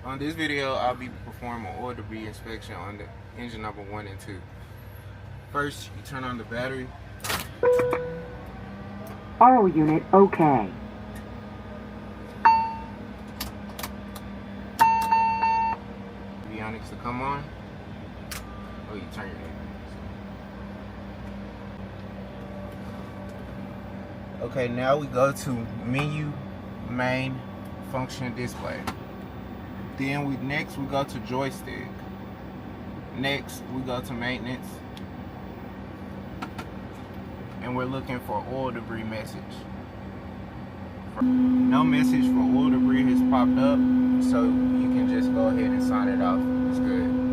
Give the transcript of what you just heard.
On this video, I'll be performing oil debris inspection on the engine number 1 and 2. First, you turn on the battery. RO unit okay. Avionics to come on. Oh, you turn your head. Okay, now we go to menu, main, function display. Then next we go to joystick. Next we go to maintenance. And we're looking for oil debris message. No message for oil debris has popped up, so you can just go ahead and sign it off. It's good.